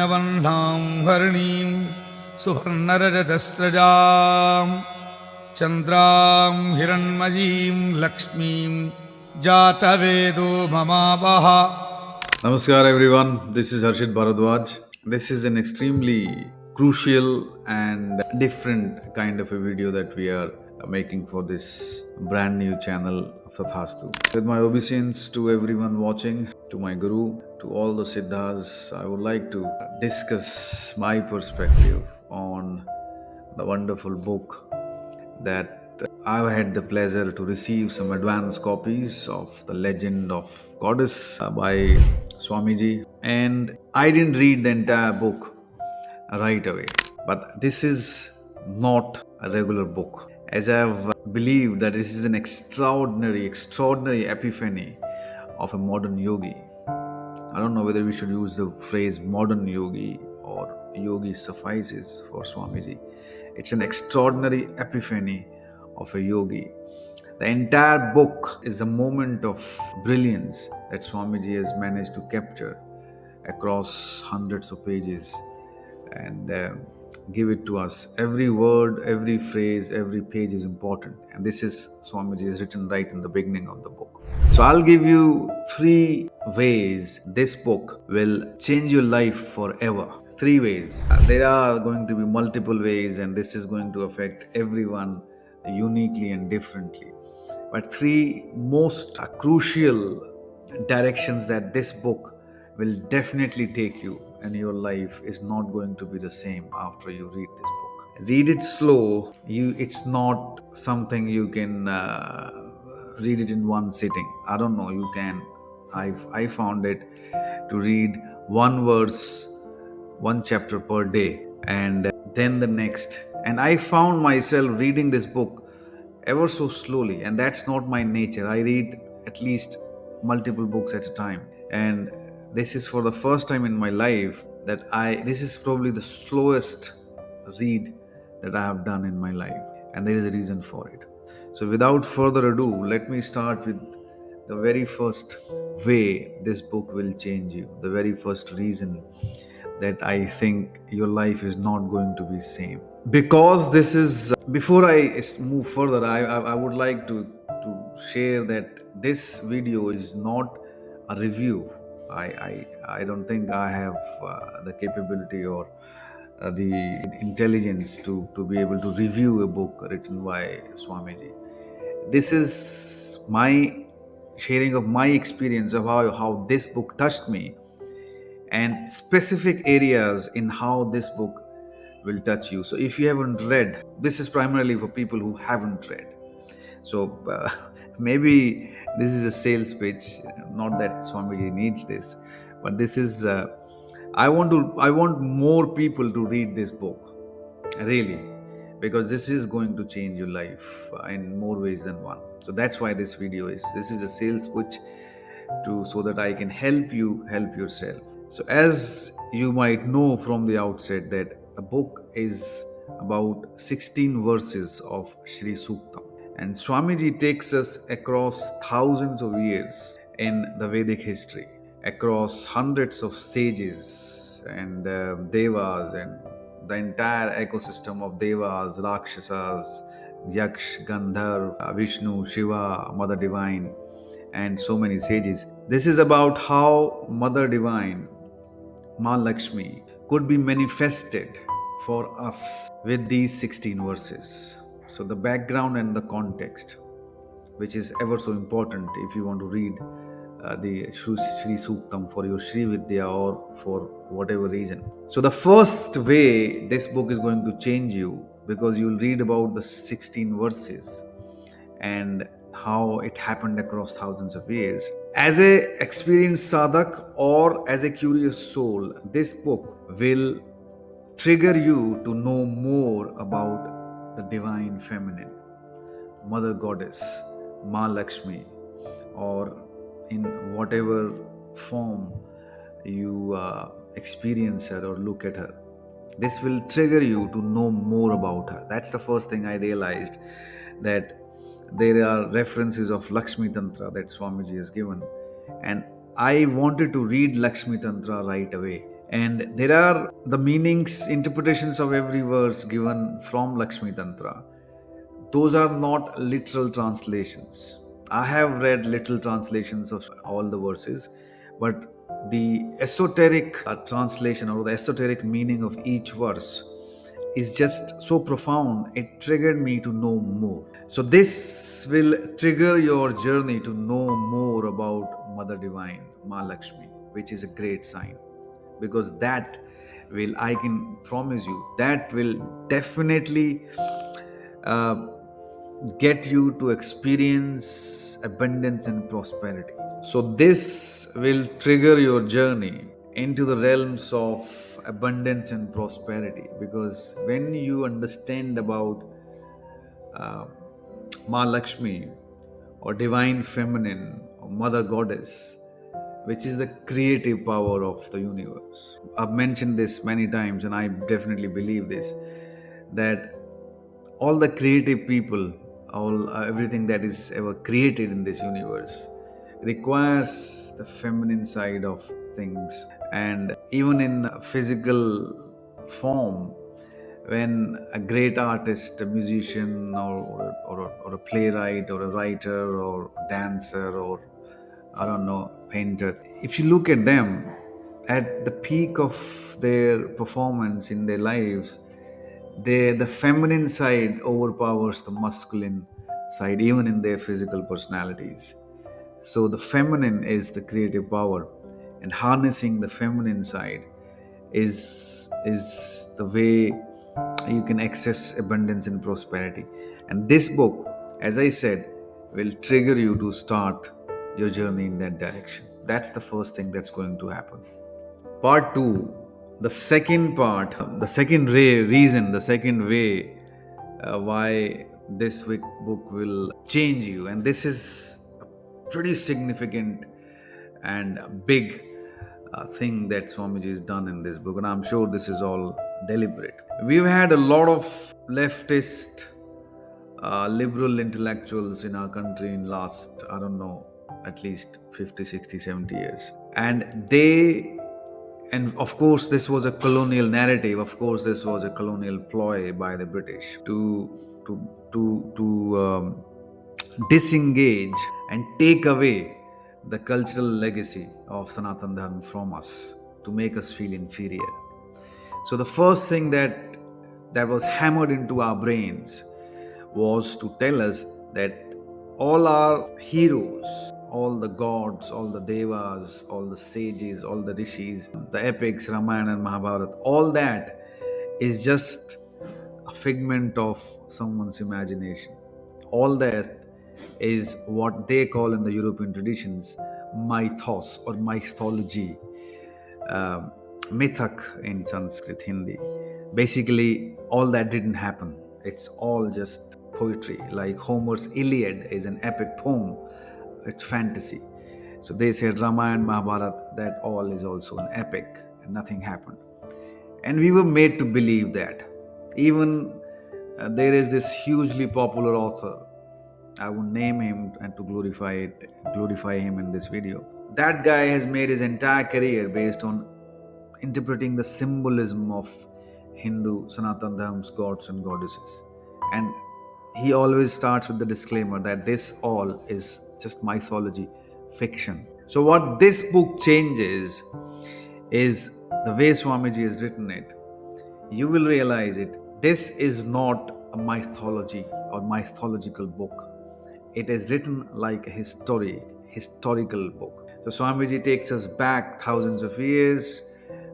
हिरण्यवर्णां हरिणीं सुवर्णरजतस्रजां चन्द्रां हिरण्मयीं लक्ष्मीं जातवेदो ममावह. Namaskar everyone, this is Harshit Bhardwaj. This is an extremely crucial and different kind of a video that we are making for this brand new channel of Tathastu. With my obeisance to everyone watching, to my guru, to all the siddhas, I would like to discuss my perspective on the wonderful book that I've had the pleasure to receive some advance copies of The Legend of Goddess by Swamiji. And I didn't read the entire book right away. But this is not a regular book. As I've believed that this is an extraordinary epiphany of a modern yogi. I don't know whether we should use the phrase modern yogi or yogi suffices for Swamiji. It's an extraordinary epiphany of a yogi. The entire book is a moment of brilliance that Swamiji has managed to capture across hundreds of pages and give it to us. Every word, every phrase, every page is important. And this is Swamiji is written right in the beginning of the book. So I'll give you 3 ways this book will change your life forever. 3 ways. There are going to be multiple ways, and this is going to affect everyone uniquely and differently. But 3 most crucial directions that this book will definitely take you, and your life is not going to be the same after you read this book. Read it slow. It's not something you can read it in one sitting. I don't know. You can. I found it to read one verse, one chapter per day, and then the next. And I found myself reading this book ever so slowly, and that's not my nature. I read at least multiple books at a time, and this is for the first time in my life that this is probably the slowest read that I have done in my life, and there is a reason for it. So without further ado, let me start with the very first way this book will change you, the very first reason that I think your life is not going to be same. Because this is before I move further, I would like to share that this video is not a review. I don't think I have the capability or the intelligence to be able to review a book written by Swamiji. This is my sharing of my experience of how this book touched me, and specific areas in how this book will touch you. So if you haven't read, this is primarily for people who haven't read. So maybe this is a sales pitch, not that Swamiji needs this, but this is I want more people to read this book, really, because this is going to change your life in more ways than one. So that's why this is a sales pitch to so that I can help you help yourself. So as you might know from the outset that the book is about 16 verses of Sri Suktam, and Swamiji takes us across thousands of years in the Vedic history, across hundreds of sages and devas, and the entire ecosystem of devas, rakshasas, yaksh, gandharv, Vishnu, Shiva, Mother Divine, and so many sages. This is about how Mother Divine, Ma Lakshmi, could be manifested for us with these 16 verses. So the background and the context, which is ever so important if you want to read the Sri Suktam for your Sri Vidya or for whatever reason. So the first way this book is going to change you, because you will read about the 16 verses and how it happened across thousands of years. As a experienced sadhak or as a curious soul, this book will trigger you to know more about the divine feminine, Mother Goddess, Ma Lakshmi, or in whatever form you experience her or look at her. This will trigger you to know more about her. That's the first thing I realized, that there are references of Lakshmi Tantra that Swamiji has given, and I wanted to read Lakshmi Tantra right away. And there are the meanings, interpretations of every verse given from Lakshmi Tantra. Those are not literal translations. I have read literal translations of all the verses, but the esoteric translation or the esoteric meaning of each verse is just so profound, it triggered me to know more. So, this will trigger your journey to know more about Mother Divine, Ma Lakshmi, which is a great sign, because that will, I can promise you, that will definitely uh, get you to experience abundance and prosperity. So, this will trigger your journey into the realms of abundance and prosperity, because when you understand about uh, Ma Lakshmi or Divine Feminine or Mother Goddess, which is the creative power of the universe. I've mentioned this many times, and I definitely believe this, that all the creative people, all everything that is ever created in this universe requires the feminine side of things. And even in physical form, when a great artist, a musician, or a playwright, or a writer, or dancer, or I don't know, painter, if you look at them at the peak of their performance in their lives, the feminine side overpowers the masculine side, even in their physical personalities. So the feminine is the creative power, and harnessing the feminine side is the way you can access abundance and prosperity. And this book, as I said, will trigger you to start your journey in that direction. That's the first thing that's going to happen. Part 2, the second part, the second reason, the second way why this book will change you. And this is a pretty significant and big thing that Swamiji has done in this book. And I'm sure this is all deliberate. We've had a lot of leftist, liberal intellectuals in our country in last, I don't know, at least 50, 60, 70 years. And of course, this was a colonial narrative. Of course, this was a colonial ploy by the British to disengage and take away the cultural legacy of Sanatan Dharma from us, to make us feel inferior. So the first thing that was hammered into our brains was to tell us that all our heroes, all the gods, all the devas, all the sages, all the rishis, the epics, Ramayana and Mahabharata, all that is just a figment of someone's imagination. All that is what they call in the European traditions mythos or mythology, uh, mythak in Sanskrit, Hindi. Basically, all that didn't happen. It's all just poetry. Like Homer's Iliad is an epic poem, it's fantasy. So they said Ramayana, Mahabharata, that all is also an epic, and nothing happened. And we were made to believe that. Even there is this hugely popular author. I won't name him and to glorify him in this video. That guy has made his entire career based on interpreting the symbolism of Hindu Sanatan Dharma's gods and goddesses. And he always starts with the disclaimer that this all is just mythology, fiction. So, what this book changes is the way Swamiji has written it. You will realize it. This is not a mythology or mythological book. It is written like a historical book. So Swamiji takes us back thousands of years,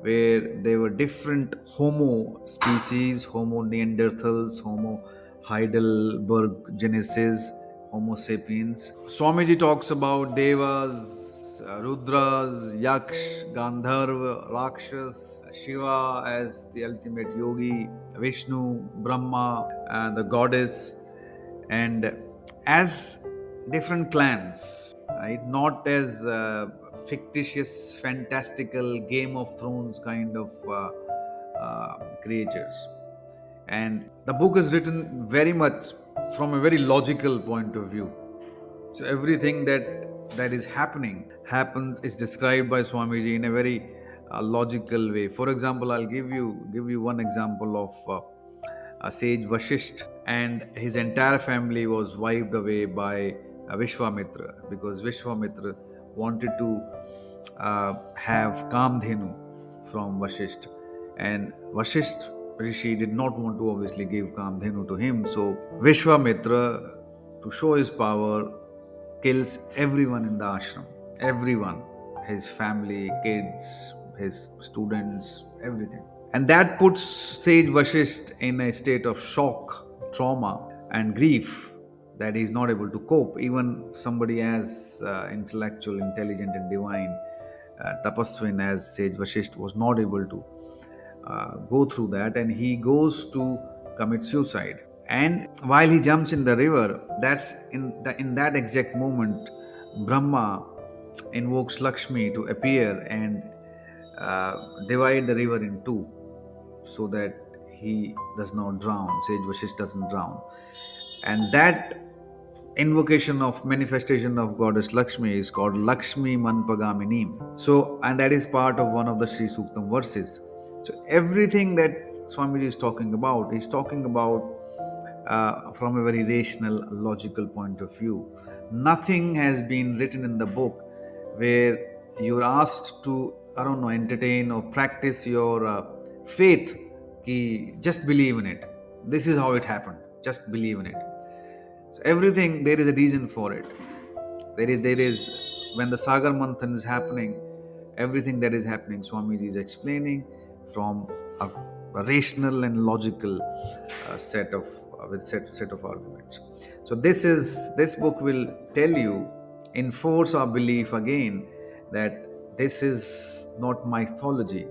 where there were different Homo species, Homo neanderthals, Homo Heidelberg Genesis, Homo sapiens. Swamiji talks about Devas, Rudras, Yaksh, Gandharva, Rakshas, Shiva as the ultimate yogi, Vishnu, Brahma, and the goddess, and as different clans, right? Not as fictitious, fantastical Game of Thrones kind of creatures. And the book is written very much from a very logical point of view. So everything that is happening happens is described by Swamiji in a very a logical way. For example, I'll give you one example of a sage Vashisht, and his entire family was wiped away by Vishwamitra, because Vishwamitra wanted to have Kamdhenu from Vashisht, and Vashisht Rishi did not want to obviously give Kamdhenu to him. So Vishwamitra, to show his power, kills everyone in the ashram. Everyone, his family, kids, his students, everything. And that puts sage Vashisht in a state of shock, trauma, and grief, that he is not able to cope. Even somebody as intellectual, intelligent, and divine, tapaswin as sage Vashisht was not able to go through that, and he goes to commit suicide. And while he jumps in the river, that's in that exact moment, Brahma invokes Lakshmi to appear and divide the river in two, so that he does not drown. Sage Vashisht doesn't drown, and that invocation of manifestation of goddess Lakshmi is called Lakshmi Manpagaminim. So, and that is part of one of the Sri Suktam verses. So, everything that Swamiji is talking about, he's talking about from a very rational, logical point of view. Nothing has been written in the book where you're asked to, I don't know, entertain or practice your faith. Ki just believe in it. This is how it happened. Just believe in it. So everything, there is a reason for it. There is when the Sagar Manthan is happening, everything that is happening, Swamiji is explaining from a rational and logical set of arguments. So this book will tell you, enforce our belief again, that this is not mythology,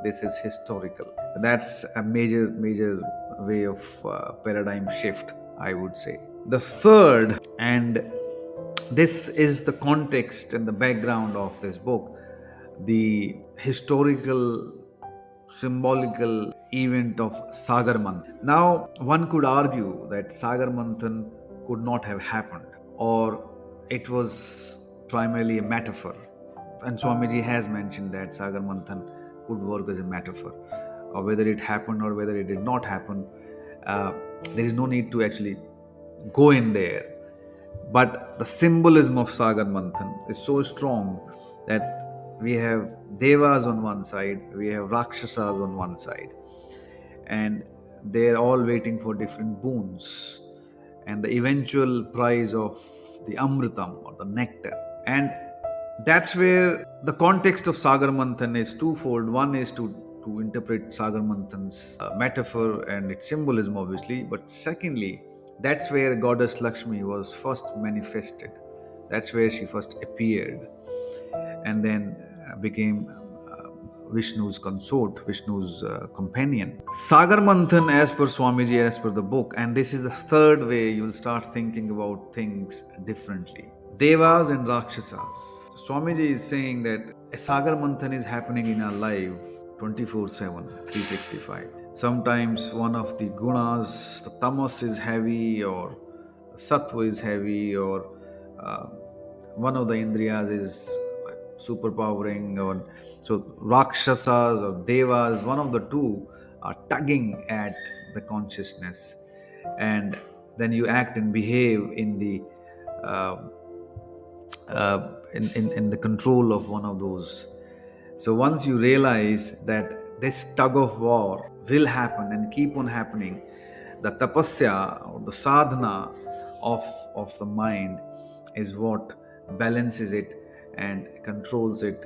this is historical. That's a major way of paradigm shift, I would say. The third, and this is the context and the background of this book, the historical, symbolical event of Sagar Manthan. Now, one could argue that Sagar Manthan could not have happened, or it was primarily a metaphor. And Swamiji has mentioned that Sagar Manthan could work as a metaphor, or whether it happened or whether it did not happen. There is no need to actually go in there. But the symbolism of Sagar Manthan is so strong that we have Devas on one side, we have Rakshasas on one side, and they're all waiting for different boons and the eventual prize of the Amritam or the nectar. And that's where the context of Sagar Manthan is twofold. One is to interpret Sagar Manthan's metaphor and its symbolism, obviously, but secondly, that's where goddess Lakshmi was first manifested. That's where she first appeared, and then became Vishnu's consort, Vishnu's companion. Sagar Manthan, as per Swamiji, as per the book, and this is the third way you'll start thinking about things differently. Devas and Rakshasas. Swamiji is saying that a Sagar Manthan is happening in our life 24/7, 365. Sometimes one of the gunas, the tamas is heavy, or sattva is heavy, or one of the indriyas is superpowering, or so Rakshasas or Devas, one of the two are tugging at the consciousness, and then you act and behave in the in the control of one of those. So once you realize that this tug of war will happen and keep on happening, the tapasya or the sadhana of the mind is what balances it and controls it.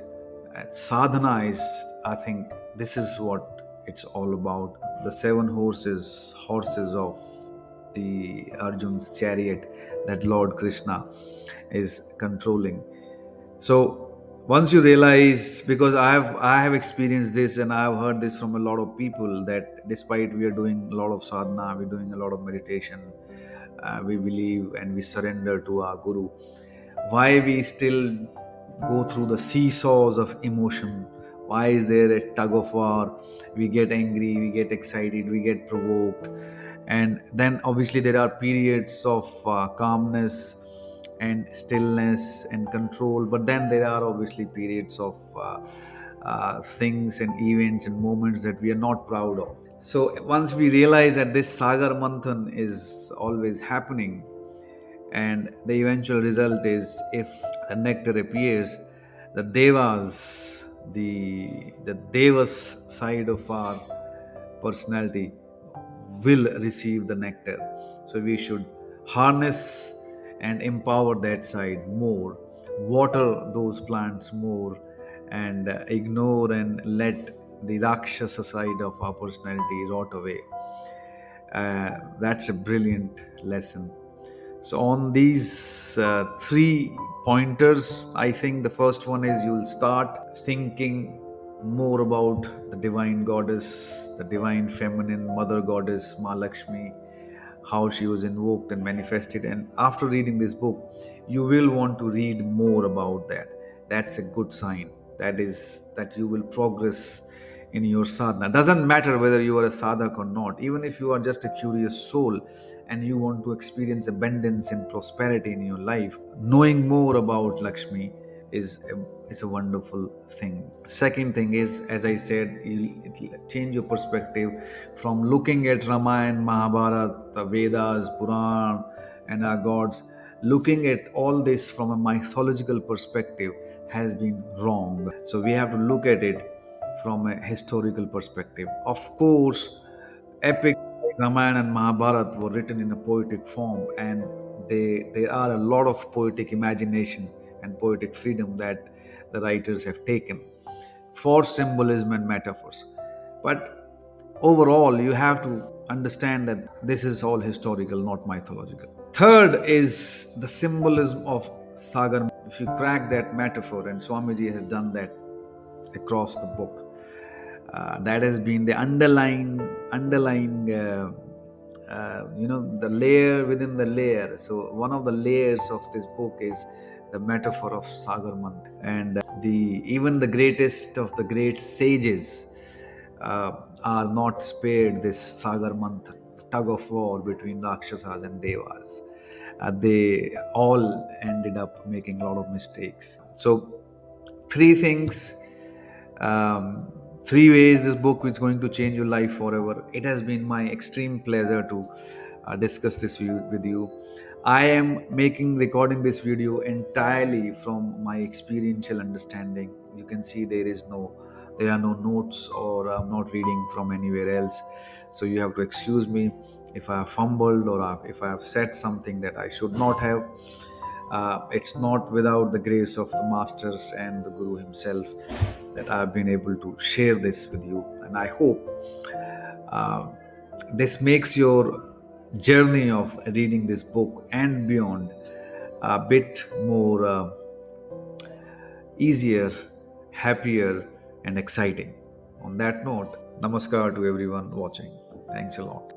And sadhana is, I think, this is what it's all about. The seven horses of the Arjun's chariot that Lord Krishna is controlling. So once you realize, because I have experienced this and I have heard this from a lot of people, that despite we are doing a lot of sadhana, we're doing a lot of meditation, we believe and we surrender to our guru, why we still go through the seesaws of emotion? Why is there a tug of war? We get angry, we get excited, we get provoked, and then obviously there are periods of calmness and stillness and control, but then there are obviously periods of things and events and moments that we are not proud of. So once we realize that this Sagar Manthan is always happening, and the eventual result is if the nectar appears, the devas, the devas side of our personality will receive the nectar. So we should harness and empower that side more, water those plants more, and ignore and let the Rakshasa side of our personality rot away. That's a brilliant lesson. So, on these three pointers, I think the first one is you'll start thinking more about the divine goddess, the divine feminine mother goddess, Ma Lakshmi, how she was invoked and manifested. And after reading this book, you will want to read more about that. That's a good sign. That is that you will progress in your sadhana. Doesn't matter whether you are a sadhak or not. Even if you are just a curious soul and you want to experience abundance and prosperity in your life, knowing more about Lakshmi is a wonderful thing. Second thing is, as I said, it'll change your perspective from looking at Ramayana, Mahabharata, the Vedas, Puran, and our gods. Looking at all this from a mythological perspective has been wrong. So we have to look at it from a historical perspective. Of course, epics like Ramayana and Mahabharata were written in a poetic form, and there are a lot of poetic imagination and poetic freedom that the writers have taken for symbolism and metaphors. But overall, you have to understand that this is all historical, not mythological. Third is the symbolism of Sagar. If you crack that metaphor, and Swamiji has done that across the book, that has been the underlying the layer within the layer. So one of the layers of this book is the metaphor of Sagar Mantra, and the even the greatest of the great sages uh, are not spared this Sagar Mantra, the tug of war between Rakshasas and Devas. They all ended up making a lot of mistakes. So three things, um, three ways this book is going to change your life forever. It has been my extreme pleasure to discuss this with you. I am recording this video entirely from my experiential understanding. You can see there are no notes, or I'm not reading from anywhere else. So you have to excuse me if I have fumbled, or if I have said something that I should not have. It's not without the grace of the masters and the Guru himself that I've been able to share this with you. And I hope uh, this makes your journey of reading this book and beyond a bit more easier, happier, and exciting. On that note, namaskar to everyone watching. Thanks a lot.